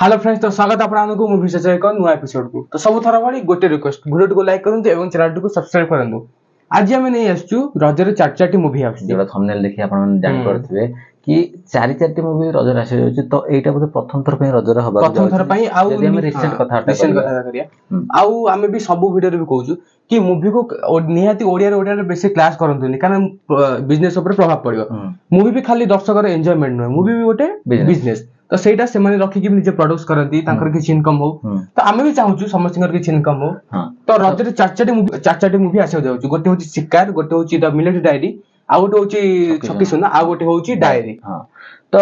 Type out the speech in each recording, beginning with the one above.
Hello friends, तो स्वागत आपको मूवी से एक नुआ एपिसोड को। तो सब थर भाई गोटे रिक्वेस्ट, वीडियो को लाइक करंतु एवं चैनल को सब्सक्राइब करंतु। आज हम नहीं आछू रजरे चार चारटी मूवी आछू, जेटा थंबनेल देखि आपण जानि परथिबे कि चारि चारटी मूवी रजर आसी जाउची। तो एटा बोधे प्रथम थर पई रजर हबा प्रथम थर पई आउ जदि हम रिसेंट कथा करिया आउ आमे भी सब वीडियो रे भी कहूछु कि मूवी को निहाती ओडिया रे बेसी क्लास करंतुनी, कारण बिजनेस ऊपर प्रभाव पड़ियो। मूवी भी खाली दर्शकर एन्जॉयमेंट न, मूवी भी गोटे बिजनेस। तो सेटा से माने रखी कि निजे प्रोड्यूस करंती, तांकर किछ इनकम हो। तो आमे भी चाहूछु समस्तकर किछ इनकम हो। तो रजरे चार चारटी मूवी आसे जाउछु। गोटे होची शिकार, गोटे होची द मिलिटरी डायरी, आ गोटे होची छक्की सुना, आ गोटे होची डायरी। तो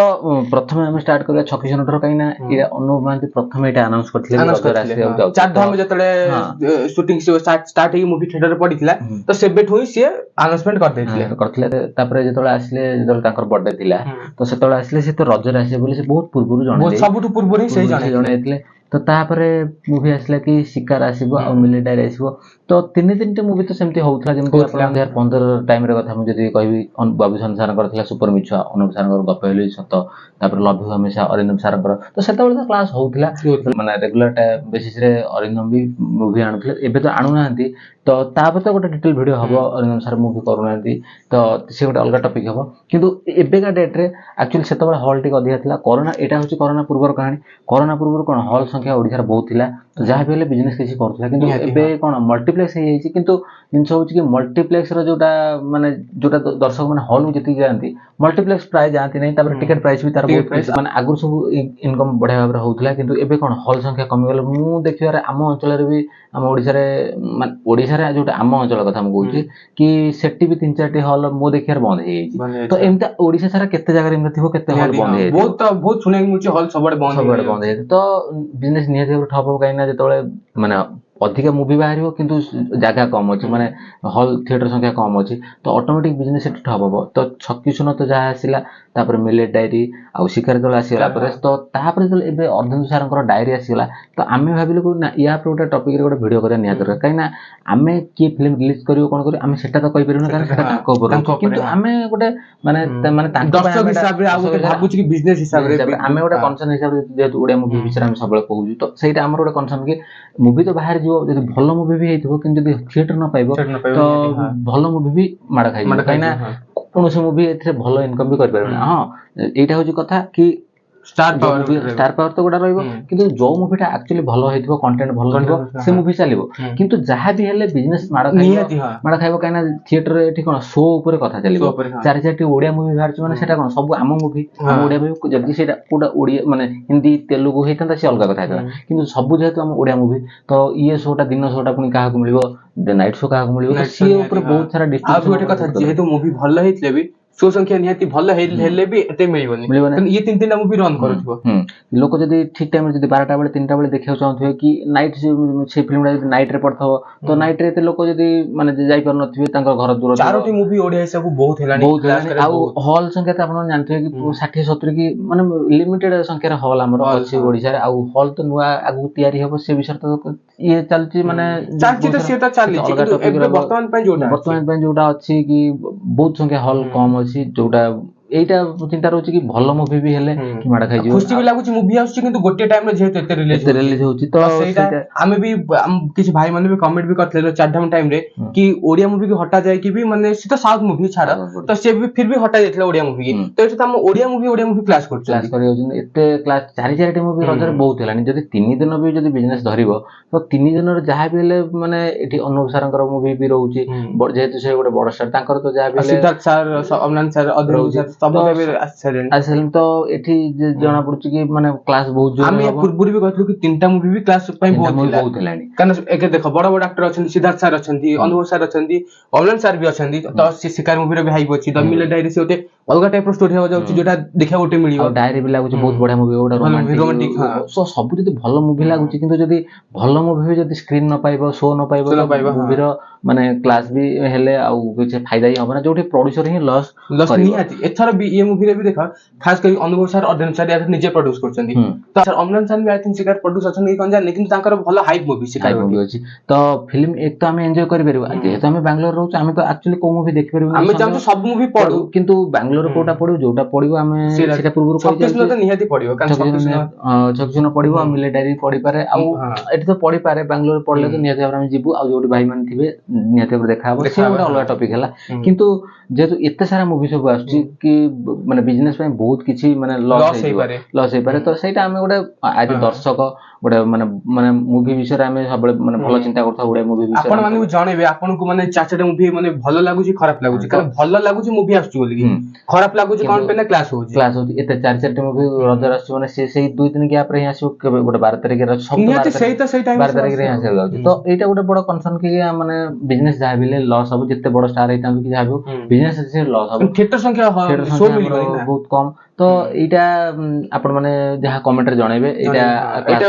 प्रथमे हम स्टार्ट करिया छक्की सुना टर, काइना ए अनुभ मानती प्रथमे एटा अनाउंस करथिले चार धाम जतले शूटिंग स्टार्ट ही मूवी थिएटर रे पडिथिला। तो सेबेठ होई से अनाउंसमेंट करथिले। तापरे जतले आसले, जतले तांकर बर्थडे थिला, तो सेतले आसले से तो रजर आसे बोली से बहुत पूर्वरु जणे, बहुत सबटु पूर्वरु ही से जणेथिले। तो तापरे मूवी आसला कि शिकार आसीबो आ मिलिटरी डायरी आसीबो। तो तीन मूवी तो सेमती होउथला, जेमति आपण 2015 टाइम रे कथा हम जदी कहबी, बाबू संसार करथिला सुपर मिछुआ, अनुप सारंगर गपेली सत, तापर लव यू हमेशा अरिंदम सारंगर। तो सेतबेले तो क्लास होउथला, माने रेगुलर बेसिस रे अरिंदम भी मूवी आनुथले। एबे तो आनु नाहंती। तो तापर तो गोटे डिटेल वीडियो हबो, अरिंदम सार मूवी करू नाहंती। तो से गोटे अलगा टॉपिक हबो। किंतु एबेका डेट रे एक्चुअली सेतबेले हॉल टिक अधिया थिला। कोरोना एटा होची कोरोना पूर्वर कहानी। कोरोना पूर्वर कोन हॉल संख्या ओडिसा रे बहुत थिला, जहा भी ले बिजनेस किछि करथला। किंतु एबे कोन मल्टीप्लेक्स हे जायछि। किंतु जिंस होची कि मल्टीप्लेक्स रो जोटा माने जोटा दर्शक माने हॉल को जति जानती, मल्टीप्लेक्स प्राइस जानती नै। तापर टिकट प्राइस भी तार बहुत माने आगु सब इनकम बढ़िया भाबरे होउथला। किंतु एबे कोन हॉल संख्या कमी गेल। मु देखियो रे आम अंचल रे भी, आम ओडिसा रे माने ओडिसा रे जोटा आम अंचल कथा हम कहूची कि सेट्टी भी 3-4टी हॉल मो देखियार बंद हे जायछि। तो एमता ओडिसा सारा केते जगह रे एमता थिबो, केते हॉल बंद हे, बहुत सुने मुची हॉल सबडे बंद हे। तो बिजनेस निहाती ठप हो, काइना जतले माने अधिका मूवी बाहर हो किंतु जगह कम अछि, माने हॉल थिएटर संख्या कम अछि। तो ऑटोमेटिक बिजनेस सेट ठप हो। तो छक्की सुन तो जहा आसिला, तापर मिलेट डायरी आ शिकार दल आसिला परे। तो तापर जल एबे अर्धेंदु सारंकर डायरी आसिला। तो आमे भाबिलु को ना या पर गोटे टॉपिक रे गोटे वीडियो करिया निहाती दरकार, काइना आमे की फिल्म रिलीज करियो कोन करियो आमे सेटा तो कहि परियो ना, कारण सेटा ताको ऊपर। किंतु आमे गोटे माने ताको दर्शक हिसाब रे आ गोटे भाबुची कि बिजनेस हिसाब रे आमे गोटे कंसर्न हिसाब रे जेतु ओडिया मूवी विषय आमे सबले कहूजु। तो सेटा हमर गोटे कंसर्न कि मूवी तो बाहर जो जदि भलो मूवी भी हेतिबो, किंतु जदि थिएटर न पाइबो तो भलो मूवी भी माडा खाइ, काइना कोनोसे मूवी एथरे भलो इनकम भी कर परबे। हां एटा होची कथा कि स्टार पावर तो गोटा रहइबो, किंतु जो मूवीटा एक्चुअली भलो हेतिबो, कंटेंट भलो हेतिबो, से मूवी चलिबो। किंतु जहा भी हेले बिजनेस माडा खाइबो, काइना थिएटर रे एठी कोन शो ऊपर कथा चलिबो। चारि चारटी ओडिया मूवी बाहरछ माने सेटा कोन सब आम मूवी, आम ओडिया मूवी जदि सेटा कोडा ओडिया माने हिंदी तेलुगु हेतंता से अलगा कथा हेतंता। किंतु सब जेहेतु हम ओडिया मूवी, तो ये शोटा दिन शोटा पुनी काहा को मिलिबो, नाइट शो काहा को मिलिबो, तो सी ऊपर बहुत सारा डिस्ट्रीब्यूशन। आ गोटे कथा जेहेतु मूवी भलो हेतले भी शो संख्या निहाती भलो हेले भी एते मिलिबोनी, ये तीन तीन मूवी रन करथबो। लोक जदि ठीक टाइम जदि 12टा बेले 3टा बेले देखियो चाहथबे कि नाइट से फिल्मडा जदि नाइट रे पड़थबो, तो नाइट रे एते लोक जदि माने जाई पर नथिबे, तांकर घर दूर चारोटी मूवी ओडिया हिसाब को बहुत हेलानी। आ हॉल संख्या त आपण जानथबे कि 60-70 की माने लिमिटेड संख्या रे हॉल हमर अछि ओडिसा रे। आ हॉल तो नुआ आगु तयारी हेबो, से विषय तो ये चलची, माने चलची तो से त चाली, किंतु एबे वर्तमान पय जोटा अछि कि बहुत संख्या हॉल कम अछि। जोटा एटा चिंता रहउची कि भलो मूवी भी हेले कि माडा खाइ जिवो। खुशी भी लागुची मूवी आउची, किंतु गोटे टाइम रे जेहेतु एते रिलीज होउची। तो सेटा आमे भी किछ भाई माने भी कमेंट भी करथले चार धाम टाइम रे कि ओडिया मूवी के हटा जाय कि भी, माने से तो साउथ मूवी छाड़ा, तो से भी फिर भी हटा जायथले ओडिया मूवी की। तो एटा हम ओडिया मूवी क्लास करि होउची। एते क्लास चारि चारिटी मूवी रजर बहुत हेलानी। जदि 3 दिन भी जदि बिजनेस धरिबो, तो 3 दिन रे जहा भी हेले माने एठी अनुप सारंकर मूवी भी रहउची, जेहेतु से गोटे बड़ स्टार, तांकर तो जहा भी हेले सिद्धार्थ सर, अमलान सर, अधर सब भी आसेन। तो एठी जना पड़ुची कि माने क्लास बहुत जोर हम पूर्व भी कहथलु कि 3टा मूवी भी क्लास पय बहुत हेलानी। कारण एके देखो बड़ बड़ एक्टर अछन, सिद्धार्थ सर अछंती, अनुभव सर अछंती, अमलान सर भी अछंती। तो से शिकार मूवी रे भी हाइप अछि। द मिलिटरी डायरी से होते अलगा टाइप रो स्टोरी हो जाउची, जोटा देखा गोटे मिलियो। डायरी भी लागुची बहुत बढ़िया मूवी, ओडा रोमांटिक। सो सब जति भलो मूवी लागुची, किंतु जदि भलो मूवी जदि स्क्रीन न पाइबो, शो न पाइबो, तो मूवी रो माने क्लास भी हेले आ किछ फायदा ही होबना, जोठी प्रोड्यूसर ही लॉस निहाती। एथर ତାଙ୍କର ବି ଏ ମୁଭିରେ ବି ଦେଖ ଖାସ କରି ଅନୁଭବ ସାର୍ ଅର୍ଜୁନ ସାର୍ ୟାକୁ ନିଜେ ପ୍ରଡ୍ୟୁସ କରୁଛନ୍ତି ତ sir Amlan sir B I think ଶିକାର ପ୍ରଡ୍ୟୁସ ଅଛନ୍ତି କଣ ଜାଣିନି କିନ୍ତୁ ତାଙ୍କର ଭଲ ହାଇପ ମୁଭି ଶିକାର ମୁଭି ଅଛି ତ ଫିଲ୍ମ ଏକ ତ ଆମେ ଏନ୍ଜୟ କରିପାରିବୁ ଯେହେତୁ ଆମେ ବାଙ୍ଗାଲୋର ରହୁଛୁ ଆମେ ତ ଆକ୍ଚୁଆଲି କୋଉ ମୁଭି ଦେଖିପାରିବୁ ଆମେ ଚାହୁଁଛୁ ସବୁ ମୁଭି ପଢୁ କିନ୍ତୁ ବାଙ୍ଗାଲୋର କୋଉଟା ପଡିବ ଯୋଉଟା ପଡିବ ଆମେ ସେଟା ପୂର୍ବରୁ ତ ନିହାତି ପଡିବ ଛକିଶୂନ ପଡିବ ଆଉ ମିଲିଟାରୀ ପଡିପାରେ ଆଉ ଏଠି ତ ପଡିପାରେ ବାଙ୍ଗାଲୋର ପଡିଲେ ତ ନିହାତି ଭାବରେ ଆମେ ଯିବୁ ଆଉ ଯୋଉଠି ଭାଇ ମାନେ ଥିବେ ନିହାତି ଭାବରେ ଦେଖା ହବ ସେ ଗୋଟେ ଅଲଗା ଟପିକ ହେଲା କିନ୍ତୁ ଯେହେତୁ ଏତେ ସାରା ମୁଭି ସବୁ ଆସୁଛି କି ମାନେ ବିଜନେସ ପାଇଁ ବହୁତ କିଛି ମାନେ ଲସ୍ ହେଇପାରେ ତ ସେଇଟା ଆମେ ଗୋଟେ ଆଜି ଦର୍ଶକ ଗୋଟେ ମାନେ ମୁଭି ବିଷୟରେ ଆମେ ସବୁବେଳେ ମାନେ ଭଲ ଚିନ୍ତା କରୁଥାଉ ଗୋଟେ ମୁଭି ବିଷୟରେ ଆପଣ ମାନେ ଜଣେଇବେ ଆପଣଙ୍କୁ ମାନେ ଚାରିଟା ମୁଭି ମାନେ ଭଲ ଲାଗୁଛି ଖରାପ ଲାଗୁଛି କାରଣ ଭଲ ଲାଗୁଛି ମୁଭି ଆସୁଛି ବୋଲି ଖରାପ ଲାଗୁଛି କଣ ପାଇଁ ନା କ୍ଲାସ ହଉଛି ଏତେ ଚାରିଟା ମୁଭି ରଜରେ ଆସୁଛି ମାନେ ସେଇ 2 ଦିନ ଗ୍ୟାପ ରେ ହିଁ ଆସିବ କେବେ ଗୋଟେ 12 ତାରିଖରେ ସବୁ 12 ତାରିଖରେ ହିଁ ଆସିବାକୁ ଯାଉଛି ତ ଏଇଟା ଗୋଟେ ବଡ କନସର୍ନ କି ମାନେ ବିଜନେସ ଯାହା ବି ହେଲେ ଲସ୍ ହବ ଯେତେ ବଡ ଷ୍ଟାର ହେଇଥାନ୍ତୁ କି ଯାହା ବି ବିଜନେସ ଲସ୍ ହବ ଥିଏଟର ସଂଖ୍ୟା ବହୁତ କମ ତ ଏଇଟା ଆପଣ ମାନେ ଯାହା କମେଣ୍ଟରେ ଜଣେଇବେ ଏଇଟା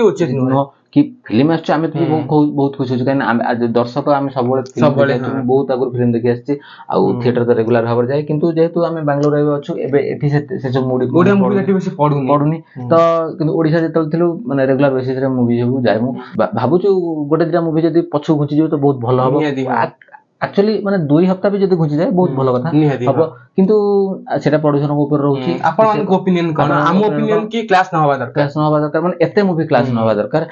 ଉଚିତ ନୁହଁ କି ଫିଲ୍ମ ଆସୁଛି ଆମେ ବହୁତ ଖୁସି ହଉଛୁ କାହିଁକି ଦର୍ଶକ ଆମେ ସବୁବେଳେ ବହୁତ ଆଗରୁ ଫିଲ୍ମ ଦେଖି ଆସିଛି ଆଉ ଥିଏଟର ତ ରେଗୁଲାର ଭାବରେ ଯାଏ କିନ୍ତୁ ଯେହେତୁ ଆମେ ବାଙ୍ଗାଲୋର ଏବେ ଅଛୁ ଏବେ ଏଠି ସେ ସବୁ ପଡୁନି ତ କିନ୍ତୁ ଓଡିଶା ଯେତେବେଳେ ଥିଲୁ ମାନେ ରେଗୁଲାର ବେସିସରେ ମୁଭି ସବୁ ଯାଏ ମୁଁ ଭାବୁଛୁ ଗୋଟେ ଦିଟା ମୁଭି ଯଦି ପଛକୁ ଘୁଞ୍ଚିଯିବ ତ ବହୁତ ଭଲ ହବ ଆକ୍ଚୁଆଲି ମାନେ 2 ହପ୍ତା ବି ଯଦି ଘୁଞ୍ଚିଯାଏ ବହୁତ ଭଲ କଥା ହବ କିନ୍ତୁ ସେଟା ପ୍ରଡ୍ୟୁସରଙ୍କ ଉପରେ ରହୁଛି ଆପଣଙ୍କ ଓପିନିଅନ କଣ ଆମ ଓପିନିଅନ କି କ୍ଲାସ ନ ହବା ଦରକାର ମାନେ ଏତେ ମୁଭି କ୍ଲାସ ନ ହବା ଦରକାର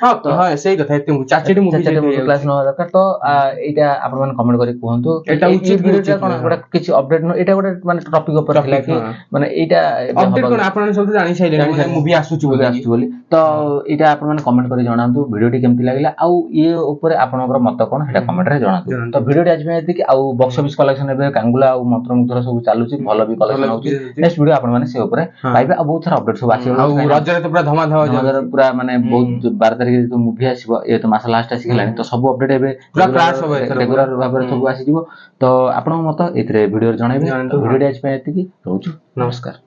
ସେଇ କଥା ଏତେ ଚାରିଟି ମୁଭି କ୍ଲାସ ନ ହବା ଦରକାର ତ ଏଇଟା ଆପଣ ମାନେ କମେଣ୍ଟ କରି କୁହନ୍ତୁ ଏଟା ଉଚିତ କଣ ଗୋଟେ କିଛି ଅପଡେଟ ନୁହଁ ଏଇଟା ଗୋଟେ ମାନେ ଟପିକ ଉପରେ ଥିଲା କି ମାନେ ଏଇଟା ଅପଡେଟ କଣ ଆପଣ ସବୁ ଜାଣି ସାରିଲେଣି ମାନେ ମୁଭି ଆସୁଛି ବୋଲି ତ ଏଇଟା ଆପଣ ମାନେ କମେଣ୍ଟ କରି ଜଣାନ୍ତୁ ଭିଡିଓଟି କେମିତି ଲାଗିଲା ଆଉ ଇଏ ଉପରେ ଆପଣଙ୍କର ମତ କଣ ସେଟା କମେଣ୍ଟ ରେ ଜଣାନ୍ତୁ ତ ଭିଡିଓଟି ଆଜି ପାଇଁ ଏତିକି ଆଉ ବକ୍ସ ଅଫିସ କଲେକ୍ସନ ଏବେ କାଙ୍ଗୁଲା ଆଉ ମନ୍ତ୍ରମୁଗ୍ଧର ସବୁ ଚାଲୁଛି ଭଲ ବି କଲେକ୍ସନ ହଉଛି ନେକ୍ସଟ ଭିଡିଓ ଆପଣ ମାନେ ସେ ଉପରେ ପାଇବେ ଆଉ ବହୁତ ସାରା ଅପଡେଟ ସବୁ ଆସିବ ଆଉ ରଜରେ ତ ପୁରା ଧମାଧମ ପୁରା ମାନେ ବହୁତ 12 ତାରିଖରେ ଯେହେତୁ ମୁଭି ଆସିବ ଏ ତ ମାସ ଲାଷ୍ଟ ଆସିଗଲାଣି ତ ସବୁ ଅପଡେଟ ଏବେ ରେଗୁଲାର ଭାବରେ ସବୁ ଆସିଯିବ ତ ଆପଣଙ୍କ ମତ ଏଥିରେ ଭିଡିଓରେ ଜଣାଇବେ ଭିଡିଓଟି ଆଜି ପାଇଁ ଏତିକି ରହୁଛୁ ନମସ୍କାର।